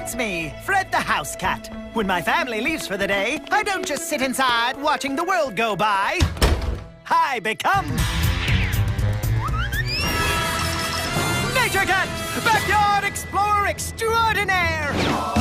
That's me, Fred the House Cat. When my family leaves for the day, I don't just sit inside watching the world go by. I become... Nature Cat! Backyard Explorer Extraordinaire!